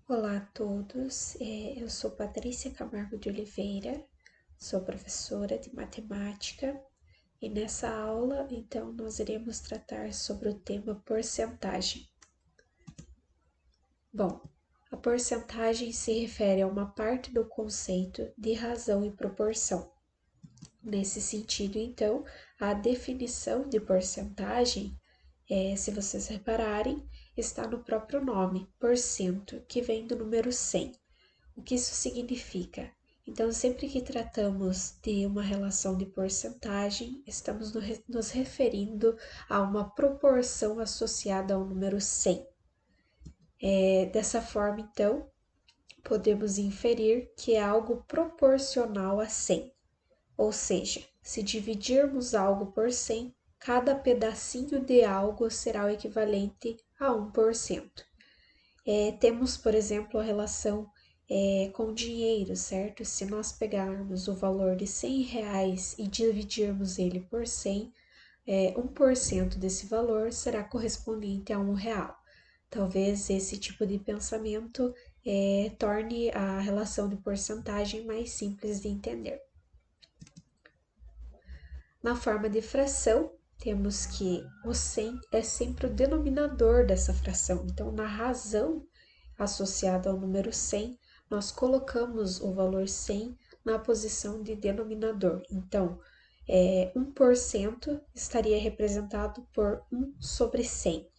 Olá a todos, eu sou Patrícia Camargo de Oliveira, sou professora de matemática e nessa aula, então, nós iremos tratar sobre o tema porcentagem. Bom, a porcentagem se refere a uma parte do conceito de razão e proporção. Nesse sentido, então, a definição de porcentagem se vocês repararem, está no próprio nome, porcento, que vem do número 100. O que isso significa? Então, sempre que tratamos de uma relação de porcentagem, estamos nos referindo a uma proporção associada ao número 100. Dessa forma, então, podemos inferir que é algo proporcional a 100. Ou seja, se dividirmos algo por 100, cada pedacinho de algo será o equivalente a 1%. Temos, por exemplo, a relação com dinheiro, certo? Se nós pegarmos o valor de R$ 100 e dividirmos ele por 100, 1% desse valor será correspondente a R$ 1. Talvez esse tipo de pensamento torne a relação de porcentagem mais simples de entender. Na forma de fração, temos que o 100 é sempre o denominador dessa fração. Então, na razão associada ao número 100, nós colocamos o valor 100 na posição de denominador. Então, 1% estaria representado por 1 sobre 100.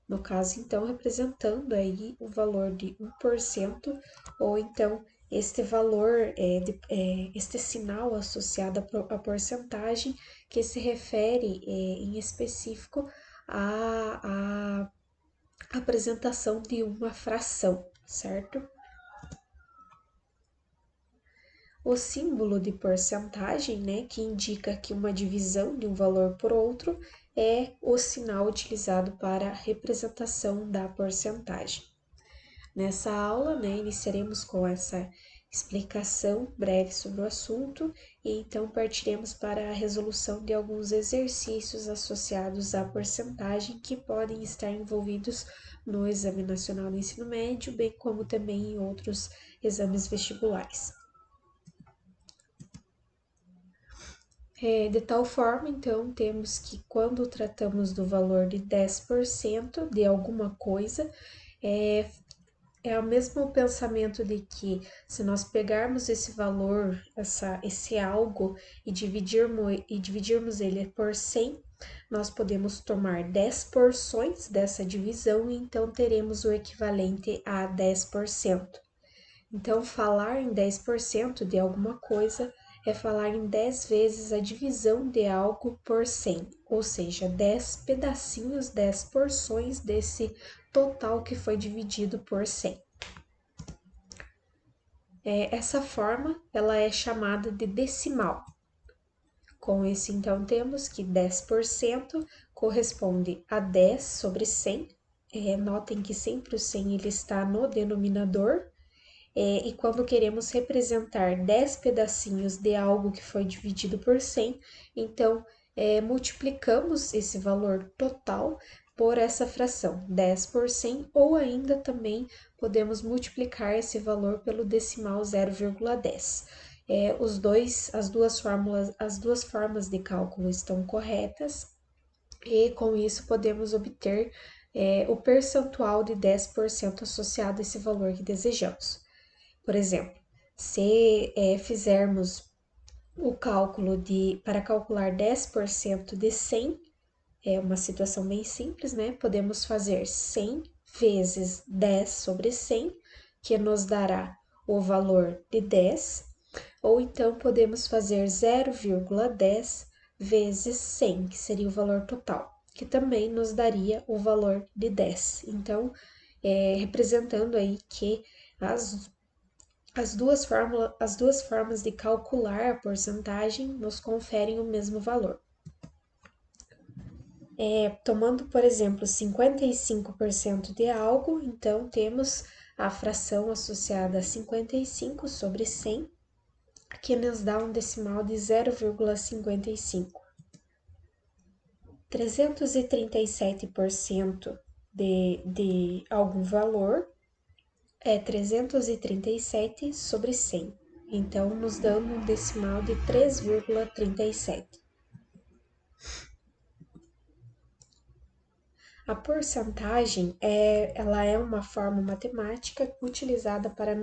No caso, então, representando aí o valor de 1%, ou então este valor, este sinal associado à porcentagem, que se refere em específico à apresentação de uma fração, certo? O símbolo de porcentagem, né, que indica que uma divisão de um valor por outro, é o sinal utilizado para a representação da porcentagem. Nessa aula, né, iniciaremos com essa explicação breve sobre o assunto e então partiremos para a resolução de alguns exercícios associados à porcentagem que podem estar envolvidos no Exame Nacional do Ensino Médio, bem como também em outros exames vestibulares. De tal forma, então, temos que quando tratamos do valor de 10% de alguma coisa, é o mesmo pensamento de que se nós pegarmos esse valor, esse algo e dividirmos ele por 100, nós podemos tomar 10 porções dessa divisão e então teremos o equivalente a 10%. Então, falar em 10% de alguma coisa é falar em 10 vezes a divisão de algo por 100, ou seja, 10 pedacinhos, 10 porções desse total que foi dividido por 100. Essa forma, ela é chamada de decimal. Com isso, então, temos que 10% corresponde a 10 sobre 100. Notem que sempre o 100 ele está no denominador. E quando queremos representar 10 pedacinhos de algo que foi dividido por 100, então multiplicamos esse valor total por essa fração, 10 por 100, ou ainda também podemos multiplicar esse valor pelo decimal 0,10. As duas formas de cálculo estão corretas, e com isso podemos obter o percentual de 10% associado a esse valor que desejamos. Por exemplo, se fizermos o cálculo para calcular 10% de 100, é uma situação bem simples, né? Podemos fazer 100 vezes 10 sobre 100, que nos dará o valor de 10, ou então podemos fazer 0,10 vezes 100, que seria o valor total, que também nos daria o valor de 10. Então, representando aí que as duas formas de calcular a porcentagem nos conferem o mesmo valor. Tomando, por exemplo, 55% de algo, então temos a fração associada a 55 sobre 100, que nos dá um decimal de 0,55. 337% de algum valor é 337 sobre 100. Então, nos dando um decimal de 3,37. A porcentagem ela é uma forma matemática utilizada para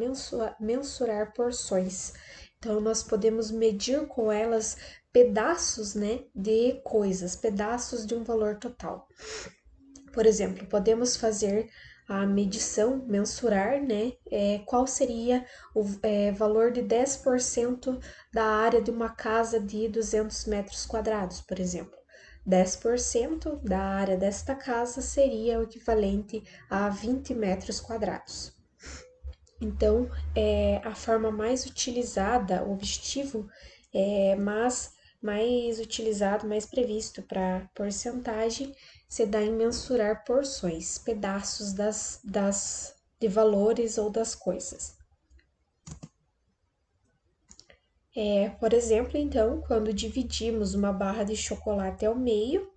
mensurar porções. Então, nós podemos medir com elas pedaços, né, de coisas, pedaços de um valor total. Por exemplo, podemos fazer a medição, mensurar, né, qual seria o valor de 10% da área de uma casa de 200 metros quadrados, por exemplo. 10% da área desta casa seria o equivalente a 20 metros quadrados. Então, a forma mais utilizada, o objetivo mais utilizado, mais previsto para porcentagem, se dá em mensurar porções, pedaços de valores ou das coisas. Por exemplo, então, quando dividimos uma barra de chocolate ao meio,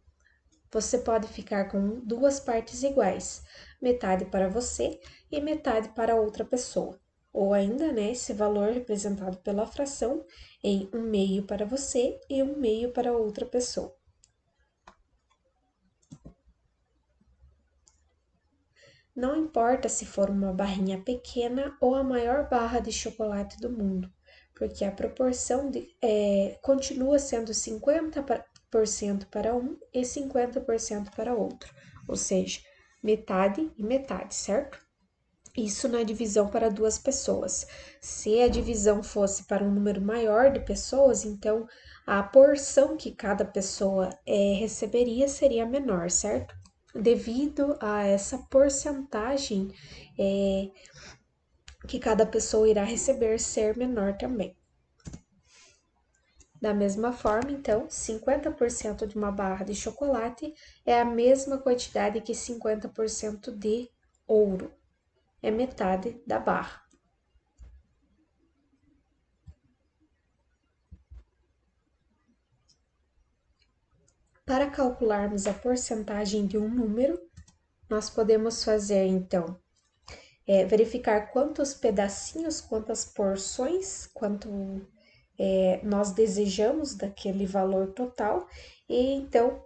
você pode ficar com duas partes iguais, metade para você e metade para outra pessoa. Ou ainda, né, esse valor representado pela fração em 1/2 para você e 1/2 para outra pessoa. Não importa se for uma barrinha pequena ou a maior barra de chocolate do mundo, porque a proporção continua sendo 50% para um e 50% para outro, ou seja, metade e metade, certo? Isso na divisão para duas pessoas. Se a divisão fosse para um número maior de pessoas, então a porção que cada pessoa receberia seria menor, certo? Devido a essa porcentagem que cada pessoa irá receber ser menor também. Da mesma forma, então, 50% de uma barra de chocolate é a mesma quantidade que 50% de ouro. É metade da barra. Para calcularmos a porcentagem de um número, nós podemos fazer, então, verificar quantos pedacinhos, quantas porções, quanto nós desejamos daquele valor total, e então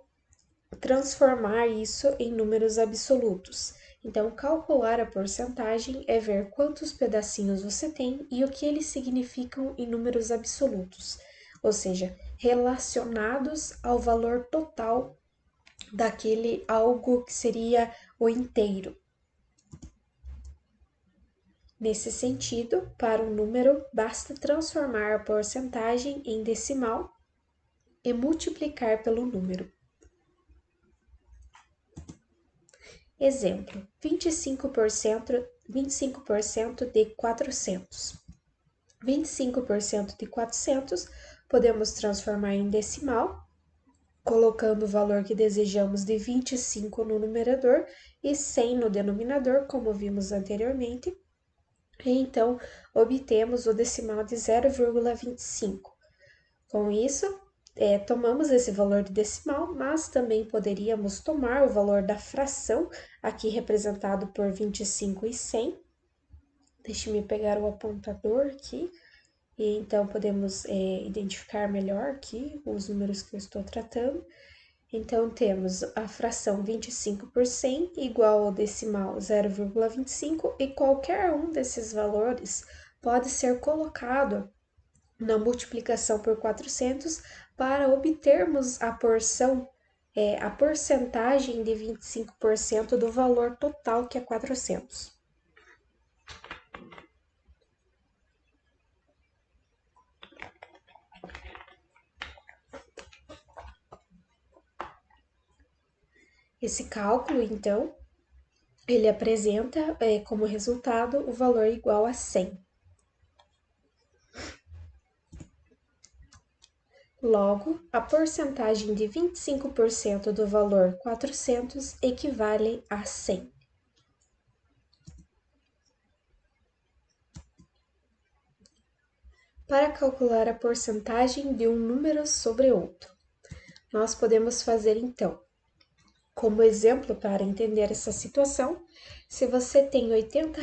transformar isso em números absolutos. Então, calcular a porcentagem é ver quantos pedacinhos você tem e o que eles significam em números absolutos, ou seja, relacionados ao valor total daquele algo que seria o inteiro. Nesse sentido, para um número, basta transformar a porcentagem em decimal e multiplicar pelo número. Exemplo: 25% de 400. 25% de 400 podemos transformar em decimal, colocando o valor que desejamos de 25 no numerador e 100 no denominador, como vimos anteriormente. E então, obtemos o decimal de 0,25. Com isso, tomamos esse valor de decimal, mas também poderíamos tomar o valor da fração, aqui representado por 25 e 100. Deixe-me pegar o apontador aqui, e então podemos identificar melhor aqui os números que eu estou tratando. Então, temos a fração 25 por 100 igual ao decimal 0,25 e qualquer um desses valores pode ser colocado na multiplicação por 400 para obtermos a porcentagem de 25% do valor total, que é 400. Esse cálculo, então, ele apresenta como resultado o valor igual a 100. Logo, a porcentagem de 25% do valor 400 equivale a 100. Para calcular a porcentagem de um número sobre outro, nós podemos fazer então Como exemplo para entender essa situação, se você tem R$ 80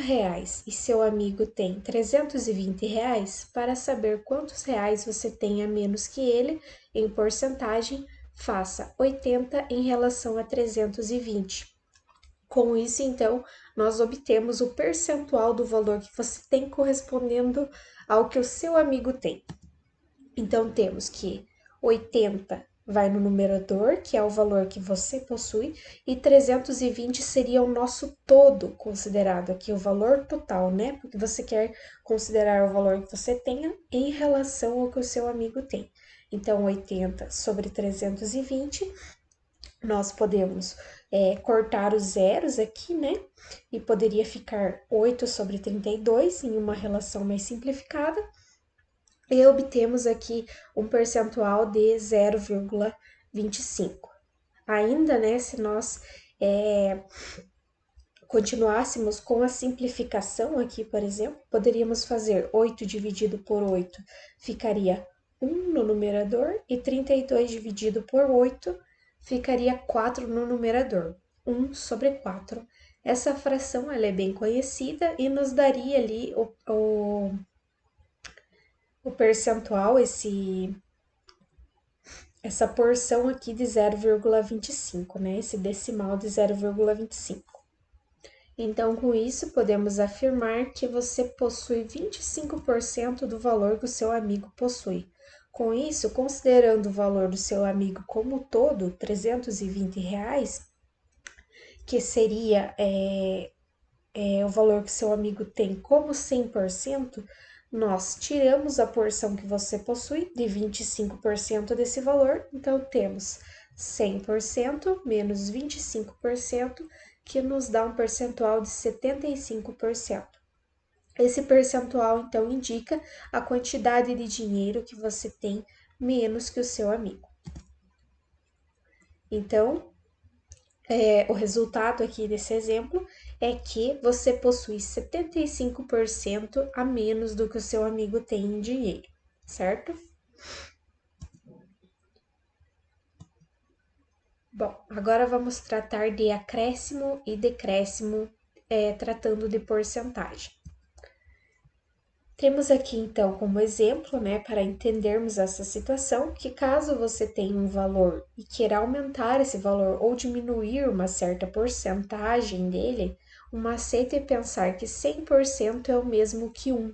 e seu amigo tem R$ 320, para saber quantos reais você tem a menos que ele em porcentagem, faça 80 em relação a 320. Com isso, então, nós obtemos o percentual do valor que você tem correspondendo ao que o seu amigo tem. Então, temos que 80 vai no numerador, que é o valor que você possui, e 320 seria o nosso todo considerado aqui, o valor total, né? Porque você quer considerar o valor que você tenha em relação ao que o seu amigo tem. Então, 80 sobre 320, nós podemos cortar os zeros aqui, né? E poderia ficar 8 sobre 32 em uma relação mais simplificada. E obtemos aqui um percentual de 0,25. Ainda, né, se nós continuássemos com a simplificação aqui, por exemplo, poderíamos fazer 8 dividido por 8, ficaria 1 no numerador, e 32 dividido por 8 ficaria 4 no numerador, 1 sobre 4. Essa fração ela é bem conhecida e nos daria ali o percentual, essa porção aqui de 0,25, né? Esse decimal de 0,25. Então, com isso, podemos afirmar que você possui 25% do valor que o seu amigo possui. Com isso, considerando o valor do seu amigo como todo, R$ 320, que seria o valor que seu amigo tem como 100%, nós tiramos a porção que você possui de 25% desse valor, então temos 100% menos 25%, que nos dá um percentual de 75%. Esse percentual, então, indica a quantidade de dinheiro que você tem menos que o seu amigo. Então, o resultado aqui desse exemplo é que você possui 75% a menos do que o seu amigo tem em dinheiro, certo? Bom, agora vamos tratar de acréscimo e decréscimo, tratando de porcentagem. Temos aqui então como exemplo, né, para entendermos essa situação, que caso você tenha um valor e queira aumentar esse valor ou diminuir uma certa porcentagem dele, o macete é pensar que 100% é o mesmo que 1.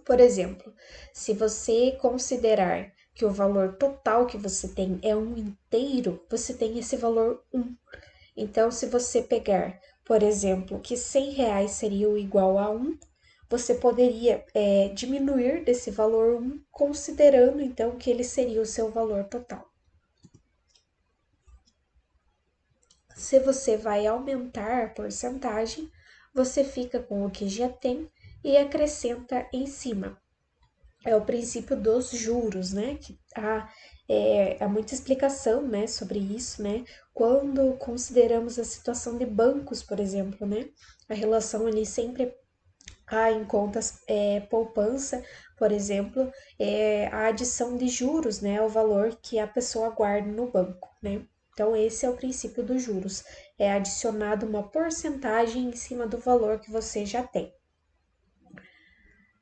Por exemplo, se você considerar que o valor total que você tem é 1 inteiro, você tem esse valor 1. Então, se você pegar, por exemplo, que R$ 100 seria igual a 1, você poderia diminuir desse valor 1, considerando então que ele seria o seu valor total. Se você vai aumentar a porcentagem, você fica com o que já tem e acrescenta em cima. É o princípio dos juros, né? Que há muita explicação, né, sobre isso, né? Quando consideramos a situação de bancos, por exemplo, né? A relação ali sempre há em contas poupança, por exemplo, a adição de juros, né? O valor que a pessoa guarda no banco, né? Então, esse é o princípio dos juros. É adicionado uma porcentagem em cima do valor que você já tem.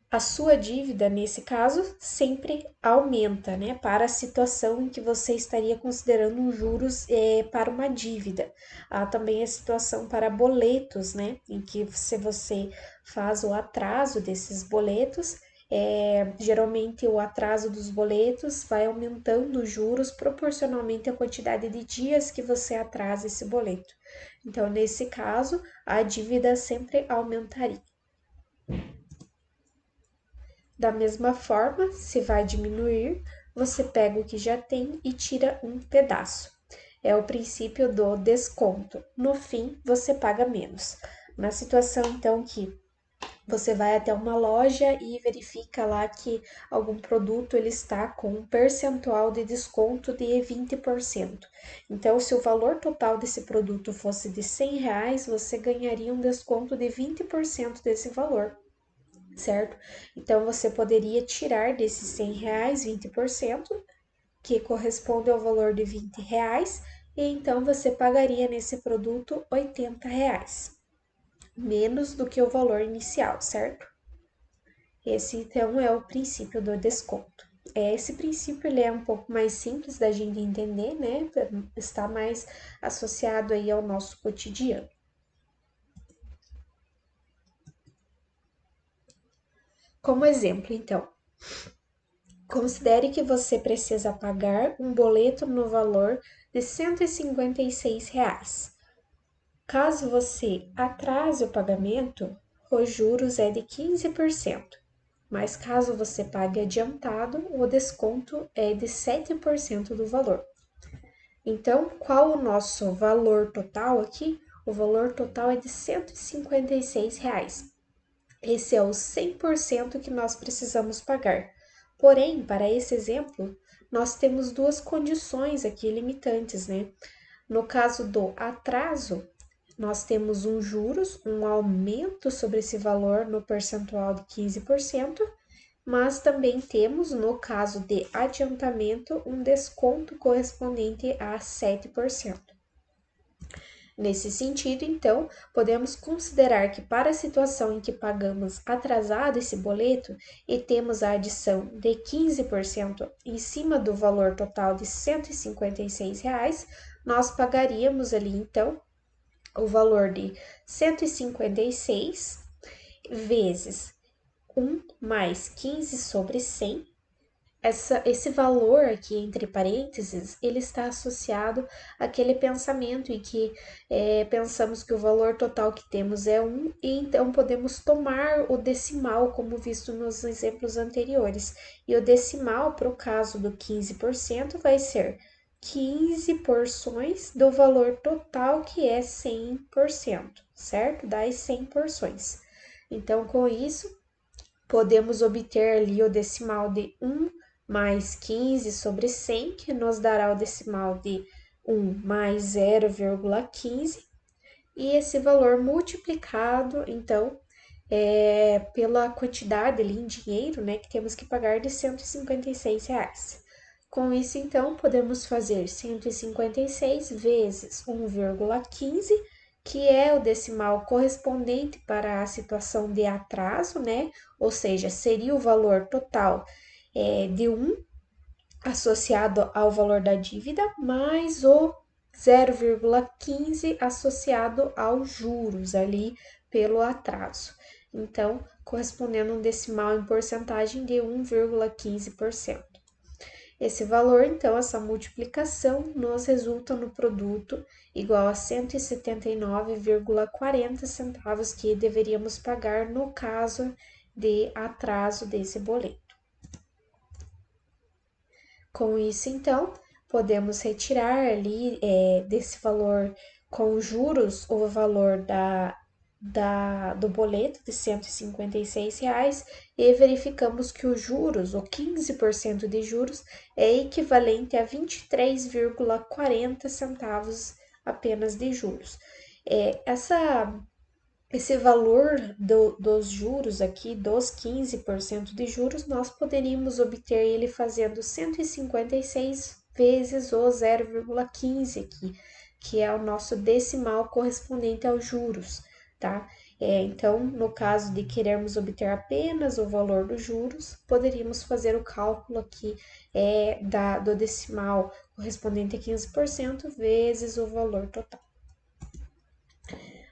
A sua dívida, nesse caso, sempre aumenta, né? Para a situação em que você estaria considerando um juros para uma dívida. Há também a situação para boletos, né? Em que se você faz o atraso desses boletos, geralmente o atraso dos boletos vai aumentando os juros proporcionalmente à quantidade de dias que você atrasa esse boleto. Então, nesse caso, a dívida sempre aumentaria. Da mesma forma, se vai diminuir, você pega o que já tem e tira um pedaço. É o princípio do desconto. No fim, você paga menos. Na situação, então, que você vai até uma loja e verifica lá que algum produto ele está com um percentual de desconto de 20%. Então, se o valor total desse produto fosse de R$ 100, você ganharia um desconto de 20% desse valor, certo? Então, você poderia tirar desses R$ 100 20%, que corresponde ao valor de R$ 20, e então você pagaria nesse produto R$ 80, menos do que o valor inicial, certo? Esse então é o princípio do desconto. Esse princípio ele é um pouco mais simples da gente entender, né? Está mais associado aí ao nosso cotidiano. Como exemplo, então, considere que você precisa pagar um boleto no valor de R$ 156. Caso você atrase o pagamento, os juros é de 15%, mas caso você pague adiantado, o desconto é de 7% do valor. Então, qual o nosso valor total aqui? O valor total é de R$ 156. Esse é o 100% que nós precisamos pagar. Porém, para esse exemplo, nós temos duas condições aqui limitantes, né? No caso do atraso, nós temos um juros, um aumento sobre esse valor no percentual de 15%, mas também temos, no caso de adiantamento, um desconto correspondente a 7%. Nesse sentido, então, podemos considerar que para a situação em que pagamos atrasado esse boleto e temos a adição de 15% em cima do valor total de R$ 156, nós pagaríamos ali, então, o valor de 156 vezes 1 mais 15 sobre 100. Esse valor aqui, entre parênteses, ele está associado àquele pensamento em que pensamos que o valor total que temos é 1 e então podemos tomar o decimal, como visto nos exemplos anteriores. E o decimal, para o caso do 15%, vai ser 15 porções do valor total, que é 100%, certo? Das 100 porções. Então, com isso, podemos obter ali o decimal de 1 mais 15 sobre 100, que nos dará o decimal de 1 mais 0,15, e esse valor multiplicado, então, pela quantidade ali em dinheiro, né, que temos que pagar de R$ 156. Com isso, então, podemos fazer 156 vezes 1,15, que é o decimal correspondente para a situação de atraso, né? Ou seja, seria o valor total de 1 associado ao valor da dívida, mais o 0,15 associado aos juros ali pelo atraso. Então, correspondendo a um decimal em porcentagem de 1,15%. Esse valor, então, essa multiplicação, nos resulta no produto igual a 179,40 centavos que deveríamos pagar no caso de atraso desse boleto. Com isso, então, podemos retirar ali desse valor com juros o valor do boleto de R$ 156 e verificamos que os juros, o 15% de juros, é equivalente a 23,40 centavos apenas de juros. Esse valor dos juros aqui, dos 15% de juros, nós poderíamos obter ele fazendo 156 vezes o 0,15 aqui, que é o nosso decimal correspondente aos juros, tá? Então, no caso de querermos obter apenas o valor dos juros, poderíamos fazer o cálculo aqui do decimal correspondente a 15% vezes o valor total.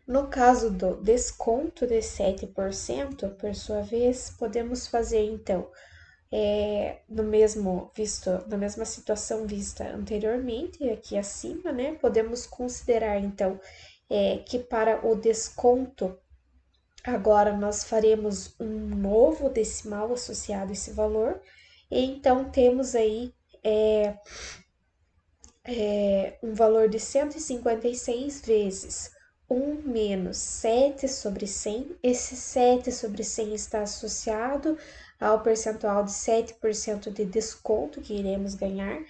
No caso do desconto de 7%, por sua vez, podemos fazer então, na mesma situação vista anteriormente, aqui acima, né? Podemos considerar então que para o desconto, agora nós faremos um novo decimal associado a esse valor, e então temos aí um valor de 156 vezes 1 menos 7 sobre 100. Esse 7 sobre 100 está associado ao percentual de 7% de desconto que iremos ganhar.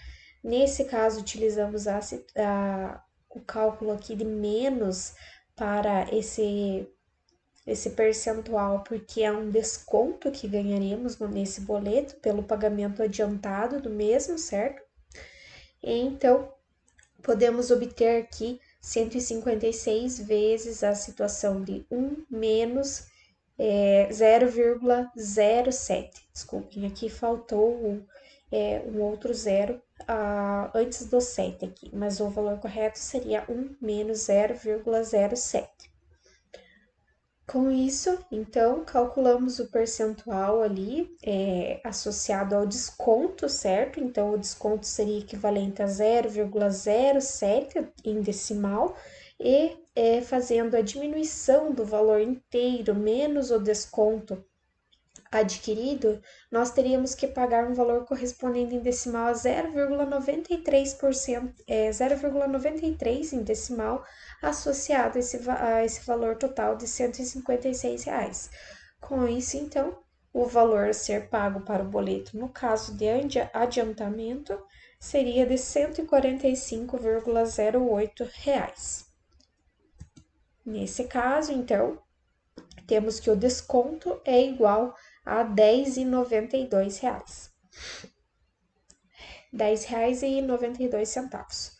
Nesse caso, utilizamos o cálculo aqui de menos para esse percentual, porque é um desconto que ganharemos nesse boleto pelo pagamento adiantado do mesmo, certo? Então, podemos obter aqui 156 vezes a situação de 1 menos 0,07. Desculpem, aqui faltou um outro zero antes do 7 aqui, mas o valor correto seria 1 menos 0,07. Com isso, então, calculamos o percentual ali associado ao desconto, certo? Então, o desconto seria equivalente a 0,07 em decimal e fazendo a diminuição do valor inteiro menos o desconto adquirido, nós teríamos que pagar um valor correspondente em decimal a 0,93%, 0,93 em decimal, associado a esse valor total de R$ 156. Com isso, então, o valor a ser pago para o boleto, no caso de adiantamento, seria de R$ 145,08. Nesse caso, então, temos que o desconto é igual a R$ 10,92. R$ 10,92.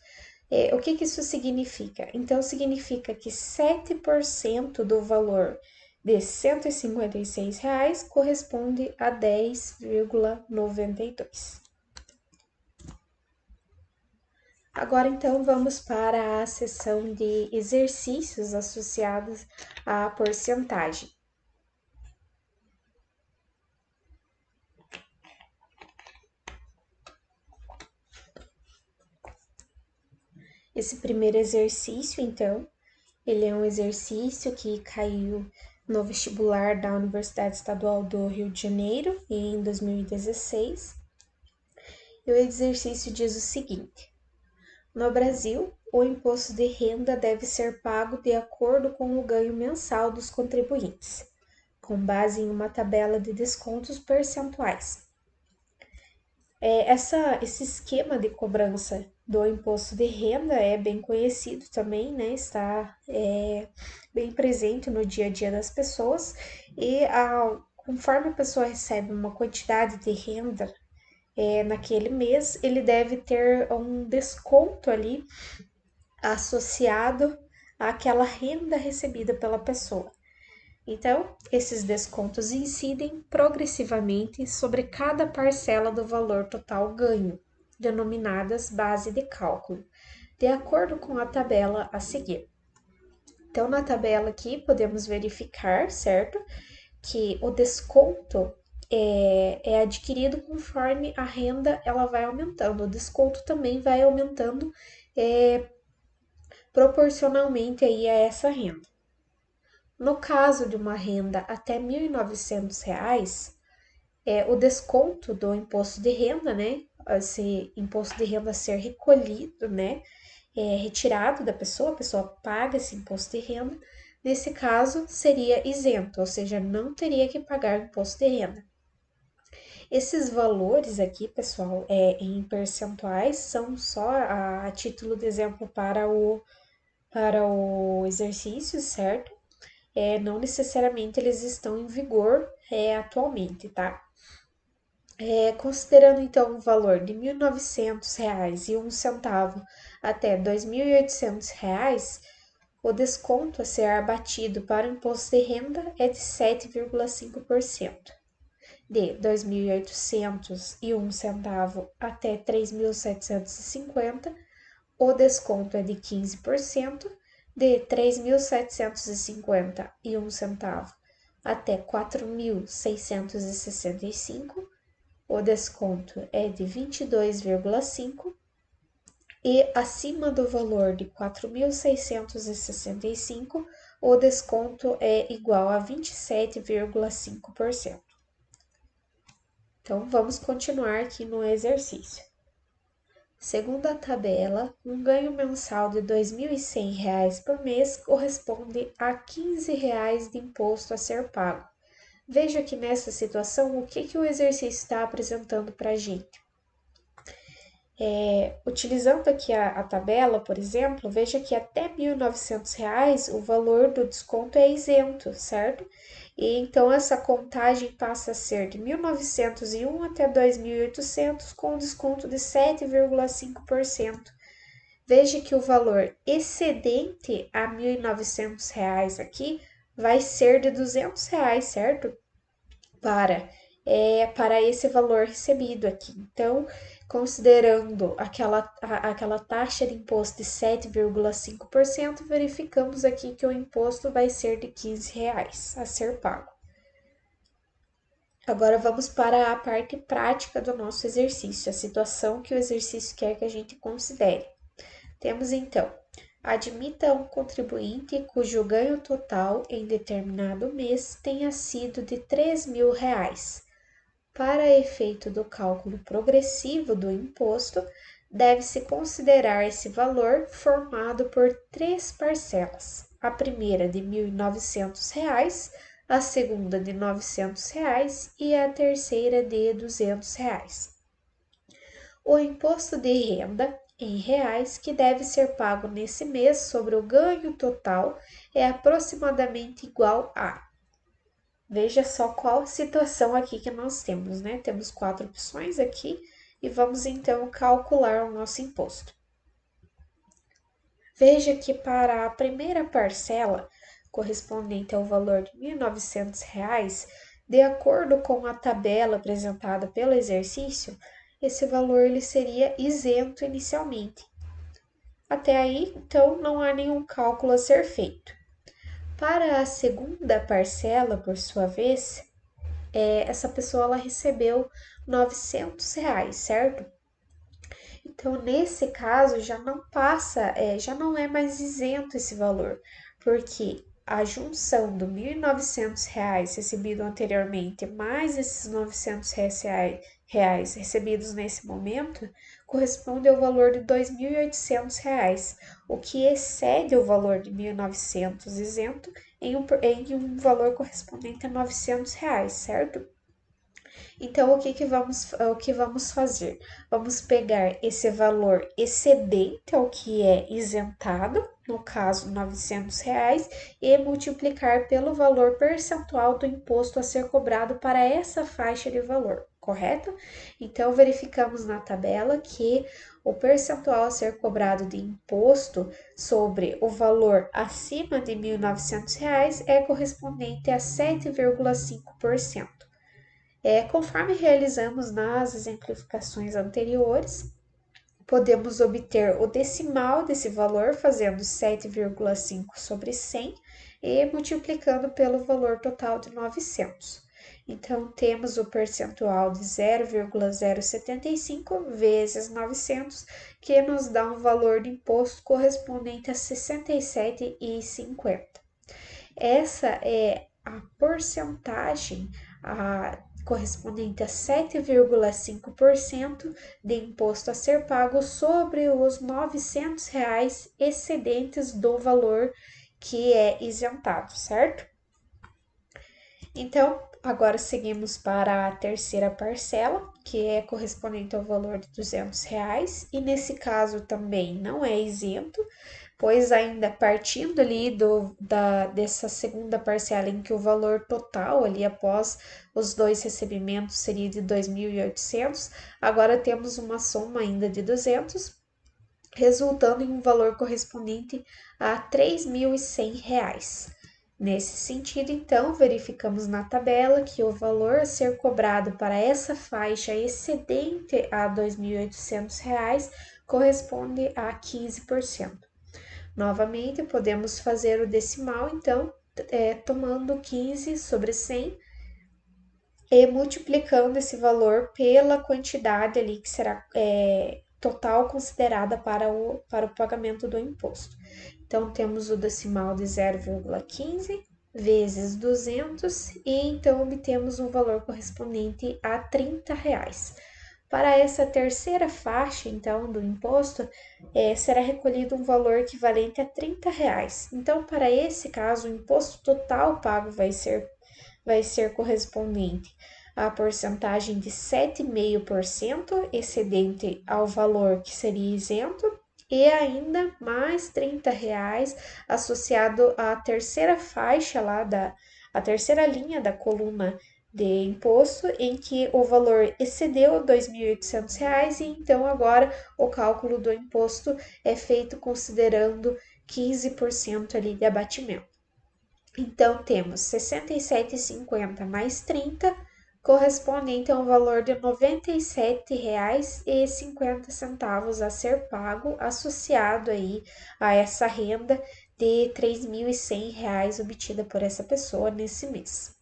O que isso significa? Então, significa que 7% do valor de R$ 156 corresponde a 10,92. Agora, então, vamos para a seção de exercícios associados à porcentagem. Esse primeiro exercício, então, ele é um exercício que caiu no vestibular da Universidade Estadual do Rio de Janeiro em 2016. E o exercício diz o seguinte: no Brasil, o imposto de renda deve ser pago de acordo com o ganho mensal dos contribuintes, com base em uma tabela de descontos percentuais. Esse esquema de cobrança do imposto de renda é bem conhecido também, né? Está bem presente no dia a dia das pessoas e conforme a pessoa recebe uma quantidade de renda naquele mês, ele deve ter um desconto ali associado àquela renda recebida pela pessoa. Então, esses descontos incidem progressivamente sobre cada parcela do valor total ganho, denominadas base de cálculo, de acordo com a tabela a seguir. Então, na tabela aqui, podemos verificar, certo, que o desconto é adquirido conforme a renda ela vai aumentando. O desconto também vai aumentando proporcionalmente aí a essa renda. No caso de uma renda até R$ 1.900, o desconto do imposto de renda, né? Esse imposto de renda ser recolhido, né? Retirado da pessoa, a pessoa paga esse imposto de renda. Nesse caso, seria isento, ou seja, não teria que pagar imposto de renda. Esses valores aqui, pessoal, em percentuais, são só a título de exemplo para o exercício, certo? Não necessariamente eles estão em vigor atualmente, tá? Considerando então o valor de R$ 1.900,01 até R$ 2.800, o desconto a ser abatido para o imposto de renda é de 7,5%. De R$ 2.801 até R$ 3.750, o desconto é de 15%. De R$ 3.751 até R$ 4.665, o desconto é de 22,5%, e acima do valor de R$ 4.665, o desconto é igual a 27,5%. Então, vamos continuar aqui no exercício. Segundo a tabela, um ganho mensal de R$ 2.100 por mês corresponde a R$ 15 de imposto a ser pago. Veja que nessa situação, o que o exercício está apresentando para a gente? Utilizando aqui a tabela, por exemplo, veja que até R$ 1.900 o valor do desconto é isento, certo? E então essa contagem passa a ser de 1.901 até 2.800 com desconto de 7,5%. Veja que o valor excedente a R$ 1.900 aqui vai ser de R$ 200, certo? Para esse valor recebido aqui. Então, considerando aquela taxa de imposto de 7,5%, verificamos aqui que o imposto vai ser de R$ 15 a ser pago. Agora vamos para a parte prática do nosso exercício, a situação que o exercício quer que a gente considere. Temos então, admita um contribuinte cujo ganho total em determinado mês tenha sido de R$ 3.000. Para efeito do cálculo progressivo do imposto, deve-se considerar esse valor formado por 3 parcelas. A primeira de R$ 1.900, a segunda de R$ 900 e a terceira de R$ 200. O imposto de renda em reais que deve ser pago nesse mês sobre o ganho total é aproximadamente igual a. Veja só qual situação aqui que nós temos, né? Temos 4 opções aqui e vamos então calcular o nosso imposto. Veja que para a primeira parcela, correspondente ao valor de R$ 1.900, de acordo com a tabela apresentada pelo exercício, esse valor ele seria isento inicialmente. Até aí, então, não há nenhum cálculo a ser feito. Para a segunda parcela, por sua vez, essa pessoa ela recebeu R$ 900, certo? Então, nesse caso, já não passa, já não é mais isento esse valor, porque a junção do R$ 1.900 recebido anteriormente, mais esses R$ 900 reais recebidos nesse momento, corresponde ao valor de R$ 2.800, o que excede o valor de 1.900 isento em um valor correspondente a R$ 900, certo? Então, o que vamos fazer? Vamos pegar esse valor excedente ao que é isentado, no caso, R$ 900, e multiplicar pelo valor percentual do imposto a ser cobrado para essa faixa de valor, correto? Então, verificamos na tabela que o percentual a ser cobrado de imposto sobre o valor acima de R$ 1.900 é correspondente a 7,5%. Conforme realizamos nas exemplificações anteriores, podemos obter o decimal desse valor fazendo 7,5 sobre 100 e multiplicando pelo valor total de 900. Então, temos o percentual de 0,075 vezes 900, que nos dá um valor de imposto correspondente a 67,50. Essa é a porcentagem correspondente a 7,5% de imposto a ser pago sobre os R$ 900 excedentes do valor que é isentado, certo? Então, agora seguimos para a terceira parcela, que é correspondente ao valor de R$ 200, e nesse caso também não é isento, pois ainda partindo ali dessa segunda parcela em que o valor total ali após os dois recebimentos seria de 2.800, agora temos uma soma ainda de 200, resultando em um valor correspondente a R$ 3.100. Nesse sentido, então, verificamos na tabela que o valor a ser cobrado para essa faixa excedente a R$ 2.800 corresponde a 15%. Novamente, podemos fazer o decimal, então, tomando 15 sobre 100 e multiplicando esse valor pela quantidade ali que será total considerada para o pagamento do imposto. Então, temos o decimal de 0,15 vezes 200 e então obtemos um valor correspondente a R$ 30. Para essa terceira faixa, então, do imposto, será recolhido um valor equivalente a R$ 30. Então, para esse caso, o imposto total pago vai ser correspondente à porcentagem de 7,5% excedente ao valor que seria isento e ainda mais R$ 30 associado à terceira faixa lá a terceira linha da coluna de imposto em que o valor excedeu R$ 2.800 e então agora o cálculo do imposto é feito considerando 15% ali de abatimento. Então temos 67,50 mais 30 correspondente a um valor de R$ 97,50 a ser pago associado aí a essa renda de R$ 3.100 obtida por essa pessoa nesse mês.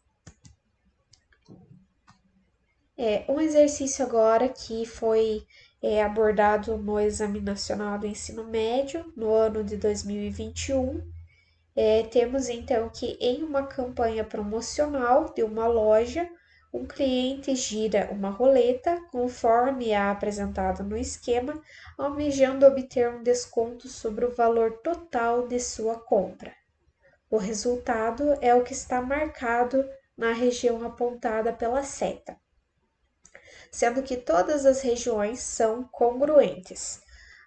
Um exercício agora que foi abordado no Exame Nacional do Ensino Médio no ano de 2021. Temos então que em uma campanha promocional de uma loja, um cliente gira uma roleta conforme é apresentado no esquema, almejando obter um desconto sobre o valor total de sua compra. O resultado é o que está marcado na região apontada pela seta, sendo que todas as regiões são congruentes.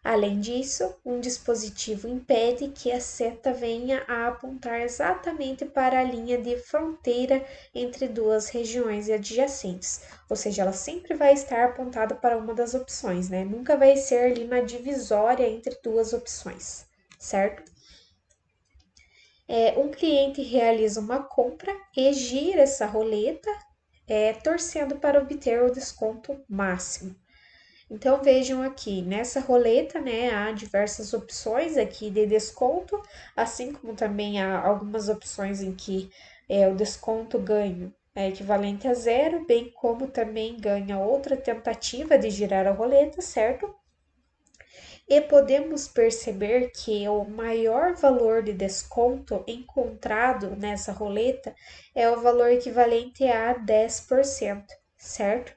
Além disso, um dispositivo impede que a seta venha a apontar exatamente para a linha de fronteira entre duas regiões adjacentes, ou seja, ela sempre vai estar apontada para uma das opções, né? Nunca vai ser ali na divisória entre duas opções, certo? Um cliente realiza uma compra e gira essa roleta, torcendo para obter o desconto máximo. Então vejam aqui, nessa roleta, né, há diversas opções aqui de desconto, assim como também há algumas opções em que o desconto ganho é equivalente a zero, bem como também ganha outra tentativa de girar a roleta, certo? E podemos perceber que o maior valor de desconto encontrado nessa roleta é o valor equivalente a 10%, certo?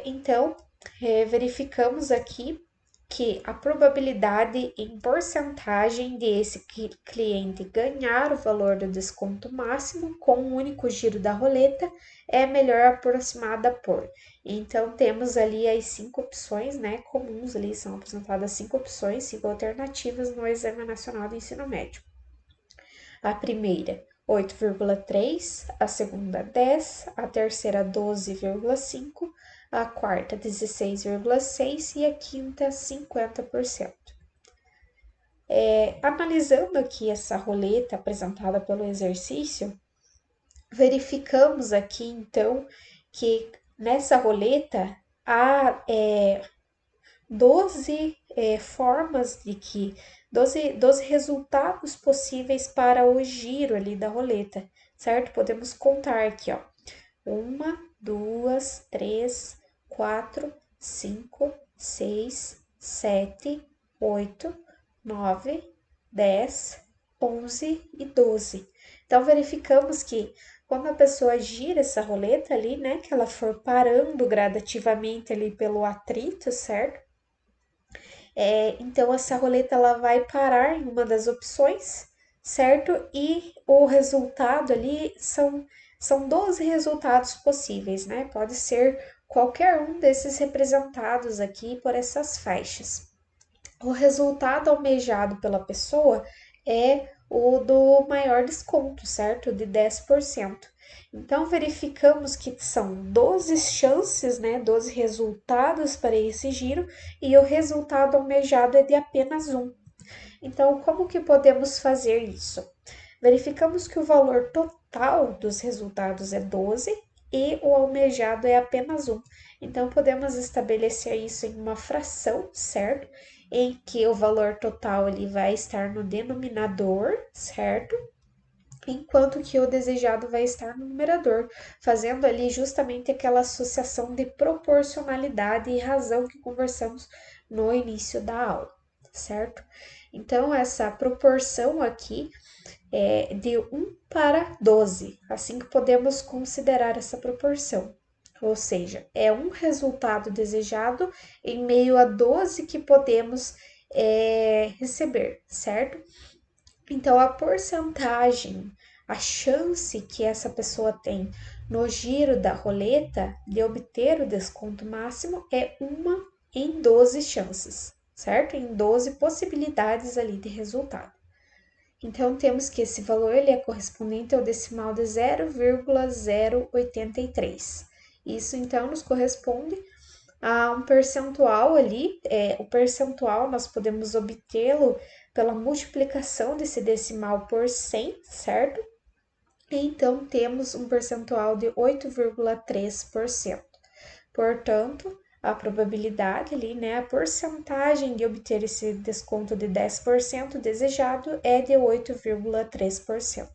Então, verificamos aqui que a probabilidade em porcentagem de esse cliente ganhar o valor do desconto máximo com um único giro da roleta é melhor aproximada por. Então, temos ali as 5 opções, né, comuns ali, são apresentadas 5 opções, 5 alternativas no Exame Nacional do Ensino Médio. A primeira, 8,3, a segunda, 10, a terceira, 12,5, a quarta, 16,6 e a quinta, 50%. Analisando aqui essa roleta apresentada pelo exercício, verificamos aqui então que nessa roleta há 12 formas de que 12 resultados possíveis para o giro ali da roleta, certo? Podemos contar aqui, ó. 1, 2, 3, 4, 5, 6, 7, 8, 9, 10, 11 e 12. Então, verificamos que quando a pessoa gira essa roleta ali, né, que ela for parando gradativamente ali pelo atrito, certo? Então, essa roleta ela vai parar em uma das opções, certo? E o resultado ali são 12 resultados possíveis, né? Pode ser qualquer um desses representados aqui por essas faixas. O resultado almejado pela pessoa é o do maior desconto, certo? De 10%. Então, verificamos que são 12 chances, né? 12 resultados para esse giro e o resultado almejado é de apenas um. Então, como que podemos fazer isso? Verificamos que o valor total dos resultados é 12 e o almejado é apenas um. Então, podemos estabelecer isso em uma fração, certo? Em que o valor total ele vai estar no denominador, certo? Enquanto que o desejado vai estar no numerador, fazendo ali justamente aquela associação de proporcionalidade e razão que conversamos no início da aula, certo? Então, essa proporção aqui é de 1 para 12, assim que podemos considerar essa proporção. Ou seja, é um resultado desejado em meio a 12 que podemos receber, certo? Então, a porcentagem, a chance que essa pessoa tem no giro da roleta de obter o desconto máximo é 1 em 12 chances, certo? Em 12 possibilidades ali de resultado. Então, temos que esse valor ele é correspondente ao decimal de 0,083. Isso, então, nos corresponde a um percentual ali. O percentual nós podemos obtê-lo pela multiplicação desse decimal por 100, certo? Então, temos um percentual de 8,3%. Portanto, a probabilidade ali, né, a porcentagem de obter esse desconto de 10% desejado é de 8,3%.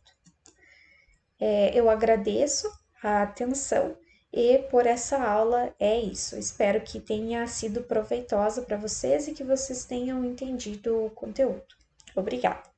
Eu agradeço a atenção e por essa aula é isso. Espero que tenha sido proveitosa para vocês e que vocês tenham entendido o conteúdo. Obrigada!